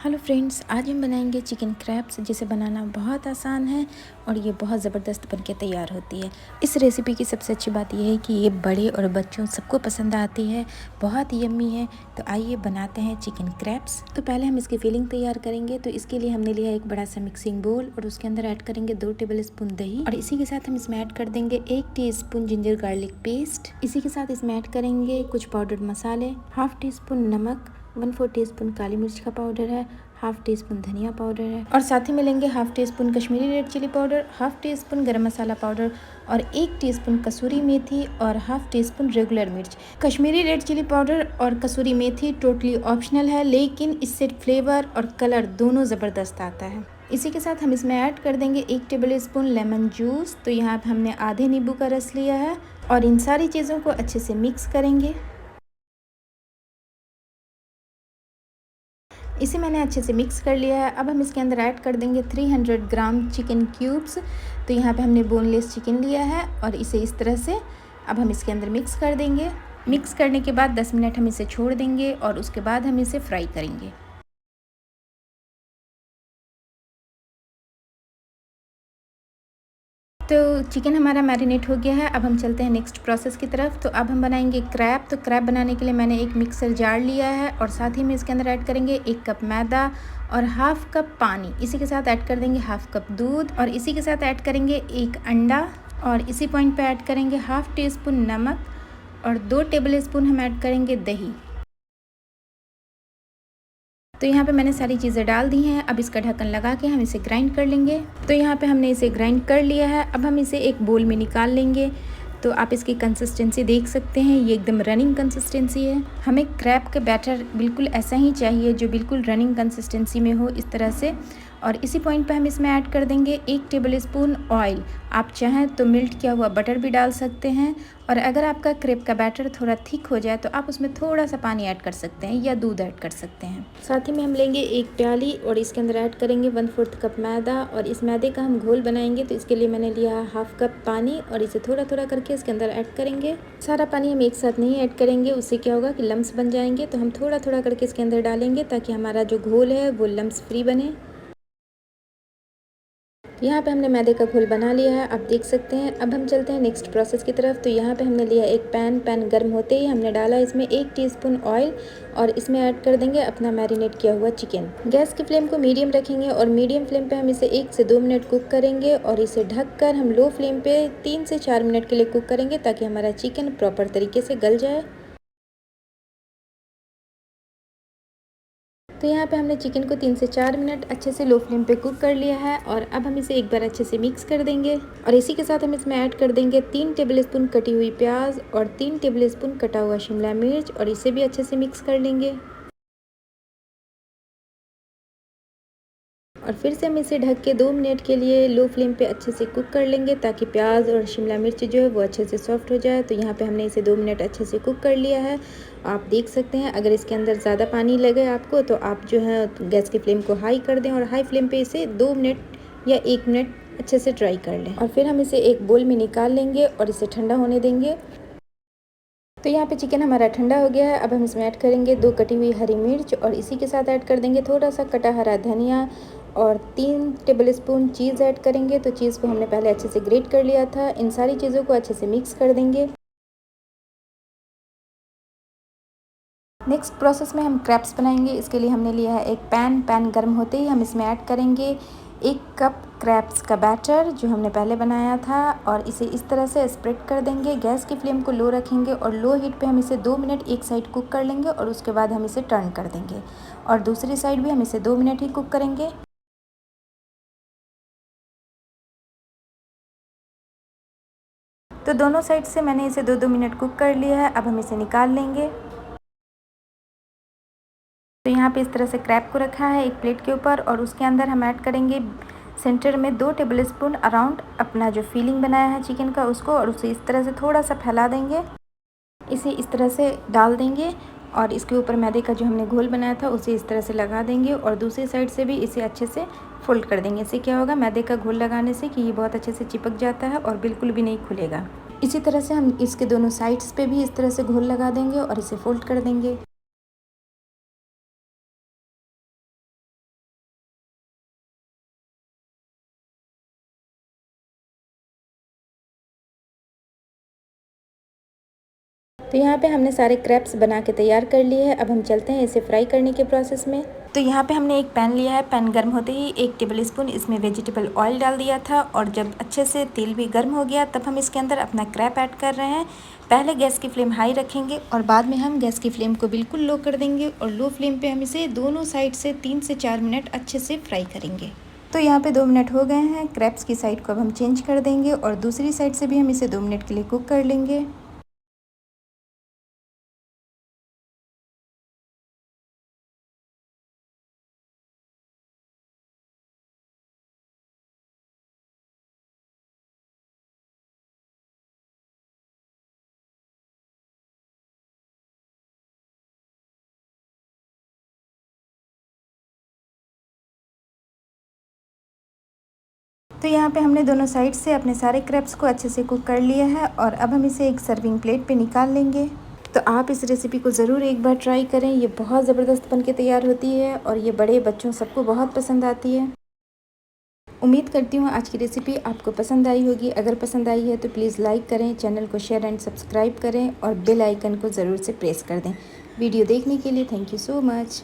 Hello friends, आज हम बनाएंगे चिकन क्रैब्स, जिसे बनाना बहुत आसान है और ये बहुत ज़बरदस्त बनके तैयार होती है। इस रेसिपी की सबसे अच्छी बात यह है कि ये बड़े और बच्चों सबको पसंद आती है, बहुत यम्मी है। तो आइए बनाते हैं चिकन क्रैब्स। तो पहले हम इसकी फिलिंग तैयार करेंगे। तो इसके लिए हमने लिया एक बड़ा सा मिक्सिंग बोल और उसके अंदर ऐड करेंगे 2 टेबल स्पून दही और इसी के साथ हम इसमें ऐड कर देंगे 1 टीस्पून जिंजर गार्लिक पेस्ट। इसी के साथ इसमें ऐड करेंगे कुछ पाउडर्ड मसाले, हाफ टी स्पून नमक, 1/4 टीस्पून काली मिर्च का पाउडर है, हाफ टी स्पून धनिया पाउडर है और साथ ही में लेंगे half teaspoon Kashmiri red chili powder, half teaspoon garam masala powder और 1 टीस्पून कसूरी मेथी और हाफ टी स्पून रेगुलर मिर्च। कश्मीरी रेड चिली पाउडर और कसूरी मेथी टोटली ऑप्शनल है, लेकिन इससे फ्लेवर और कलर दोनों ज़बरदस्त आता है। इसी के साथ हम इसमें ऐड कर देंगे 1 टेबल स्पून लेमन जूस। तो यहाँ पे हमने आधे नींबू का रस लिया है और इन सारी चीज़ों को अच्छे से मिक्स करेंगे। इसे मैंने अच्छे से मिक्स कर लिया है। अब हम इसके अंदर ऐड कर देंगे 300 ग्राम चिकन क्यूब्स। तो यहाँ पे हमने बोनलेस चिकन लिया है और इसे इस तरह से अब हम इसके अंदर मिक्स कर देंगे। मिक्स करने के बाद 10 मिनट हम इसे छोड़ देंगे और उसके बाद हम इसे फ्राई करेंगे। तो चिकन हमारा मैरिनेट हो गया है। अब हम चलते हैं नेक्स्ट प्रोसेस की तरफ। तो अब हम बनाएंगे क्रैब। तो क्रैब बनाने के लिए मैंने एक मिक्सर जार लिया है और साथ ही में इसके अंदर ऐड करेंगे 1 कप मैदा और हाफ कप पानी। इसी के साथ ऐड कर देंगे हाफ कप दूध और इसी के साथ ऐड करेंगे 1 अंडा और इसी पॉइंट पे ऐड करेंगे हाफ टी स्पून नमक और 2 टेबल स्पून हम ऐड करेंगे दही। तो यहाँ पे मैंने सारी चीज़ें डाल दी हैं। अब इसका ढक्कन लगा के हम इसे ग्राइंड कर लेंगे। तो यहाँ पे हमने इसे ग्राइंड कर लिया है। अब हम इसे एक बोल में निकाल लेंगे। तो आप इसकी कंसिस्टेंसी देख सकते हैं, ये एकदम रनिंग कंसिस्टेंसी है। हमें क्रैब के बैटर बिल्कुल ऐसा ही चाहिए जो बिल्कुल रनिंग कंसिस्टेंसी में हो, इस तरह से। और इसी पॉइंट पे हम इसमें ऐड कर देंगे 1 टेबल स्पून ऑयल। आप चाहें तो मेल्ट किया हुआ बटर भी डाल सकते हैं और अगर आपका क्रैब का बैटर थोड़ा थिक हो जाए तो आप उसमें थोड़ा सा पानी ऐड कर सकते हैं या दूध ऐड कर सकते हैं। साथ ही में हम लेंगे एक प्याली और इसके अंदर ऐड करेंगे 1/4 कप मैदा और इस मैदे का हम घोल बनाएंगे। तो इसके लिए मैंने लिया हाफ कप पानी और इसे थोड़ा थोड़ा करके इसके अंदर ऐड करेंगे। सारा पानी हम एक साथ नहीं ऐड करेंगे, उससे क्या होगा कि लम्स बन जाएंगे। तो हम थोड़ा थोड़ा करके इसके अंदर डालेंगे ताकि हमारा जो घोल है वो लम्स फ्री बने। यहाँ पे हमने मैदे का घोल बना लिया है, आप देख सकते हैं। अब हम चलते हैं नेक्स्ट प्रोसेस की तरफ। तो यहाँ पे हमने लिया एक पैन गर्म होते ही हमने डाला इसमें 1 टीस्पून ऑयल और इसमें ऐड कर देंगे अपना मैरिनेट किया हुआ चिकन। गैस की फ्लेम को मीडियम रखेंगे और मीडियम फ्लेम पे हम इसे 1 से 2 मिनट कुक करेंगे और इसे ढककर हम लो फ्लेम पे 3 से 4 मिनट के लिए कुक करेंगे ताकि हमारा चिकन प्रॉपर तरीके से गल जाए। तो यहाँ पे हमने चिकन को 3 से 4 मिनट अच्छे से लो फ्लेम पे कुक कर लिया है और अब हम इसे एक बार अच्छे से मिक्स कर देंगे और इसी के साथ हम इसमें ऐड कर देंगे 3 टेबलस्पून कटी हुई प्याज और 3 टेबलस्पून कटा हुआ शिमला मिर्च और इसे भी अच्छे से मिक्स कर लेंगे। और फिर से हम इसे ढक के 2 मिनट के लिए लो फ्लेम पे अच्छे से कुक कर लेंगे ताकि प्याज और शिमला मिर्च जो है वो अच्छे से सॉफ्ट हो जाए। तो यहाँ पे हमने इसे 2 मिनट अच्छे से कुक कर लिया है। आप देख सकते हैं, अगर इसके अंदर ज़्यादा पानी लगे आपको तो आप जो है गैस की फ्लेम को हाई कर दें और हाई फ्लेम पे इसे 2 मिनट या 1 मिनट अच्छे से ट्राई कर लें और फिर हम इसे एक बोल में निकाल लेंगे और इसे ठंडा होने देंगे। तो यहाँ पे चिकन हमारा ठंडा हो गया है। अब हम इसमें ऐड करेंगे 2 कटी हुई हरी मिर्च और इसी के साथ ऐड कर देंगे थोड़ा सा कटा हरा धनिया और 3 टेबलस्पून चीज़ ऐड करेंगे। तो चीज़ को हमने पहले अच्छे से ग्रेट कर लिया था। इन सारी चीज़ों को अच्छे से मिक्स कर देंगे। नेक्स्ट प्रोसेस में हम क्रैब्स बनाएंगे। इसके लिए हमने लिया है एक पैन गर्म होते ही हम इसमें ऐड करेंगे 1 कप क्रैब्स का बैटर जो हमने पहले बनाया था और इसे इस तरह से स्प्रेड कर देंगे। गैस की फ्लेम को लो रखेंगे और लो हीट पे हम इसे 2 मिनट एक साइड कुक कर लेंगे और उसके बाद हम इसे टर्न कर देंगे और दूसरी साइड भी हम इसे 2 मिनट ही कुक करेंगे। तो दोनों साइड से मैंने इसे 2-2 मिनट कुक कर लिया है। अब हम इसे निकाल लेंगे। तो यहाँ पे इस तरह से क्रैब को रखा है एक प्लेट के ऊपर और उसके अंदर हम ऐड करेंगे सेंटर में 2 टेबलस्पून अराउंड अपना जो फिलिंग बनाया है चिकन का उसको और उसे इस तरह से थोड़ा सा फैला देंगे। इसे इस तरह से डाल देंगे और इसके ऊपर मैदे का जो हमने घोल बनाया था उसे इस तरह से लगा देंगे और दूसरी साइड से भी इसे अच्छे से फोल्ड कर देंगे। इससे क्या होगा, मैदे का घोल लगाने से कि ये बहुत अच्छे से चिपक जाता है और बिल्कुल भी नहीं खुलेगा। इसी तरह से हम इसके दोनों साइड्स पे भी इस तरह से घोल लगा देंगे और इसे फोल्ड कर देंगे। तो यहाँ पे हमने सारे क्रैप्स बना के तैयार कर लिए हैं। अब हम चलते हैं इसे फ्राई करने के प्रोसेस में। तो यहाँ पे हमने एक पैन लिया है। पैन गर्म होते ही 1 टेबल स्पून इसमें वेजिटेबल ऑयल डाल दिया था और जब अच्छे से तेल भी गर्म हो गया तब हम इसके अंदर अपना क्रैप ऐड कर रहे हैं। पहले गैस की फ्लेम हाई रखेंगे और बाद में हम गैस की फ्लेम को बिल्कुल लो कर देंगे और लो फ्लेम पे हम इसे दोनों साइड से 3 से 4 मिनट अच्छे से फ्राई करेंगे। तो यहाँ पे 2 मिनट हो गए हैं। क्रैप्स की साइड को अब हम चेंज कर देंगे और दूसरी साइड से भी हम इसे 2 मिनट के लिए कुक कर लेंगे। तो यहाँ पे हमने दोनों साइड से अपने सारे क्रैप्स को अच्छे से कुक कर लिया है और अब हम इसे एक सर्विंग प्लेट पे निकाल लेंगे। तो आप इस रेसिपी को ज़रूर एक बार ट्राई करें। ये बहुत ज़बरदस्त बन के तैयार होती है और ये बड़े बच्चों सबको बहुत पसंद आती है। उम्मीद करती हूँ आज की रेसिपी आपको पसंद आई होगी। अगर पसंद आई है तो प्लीज़ लाइक करें, चैनल को शेयर एंड सब्सक्राइब करें और बेल आइकन को ज़रूर से प्रेस कर दें। वीडियो देखने के लिए थैंक यू सो मच।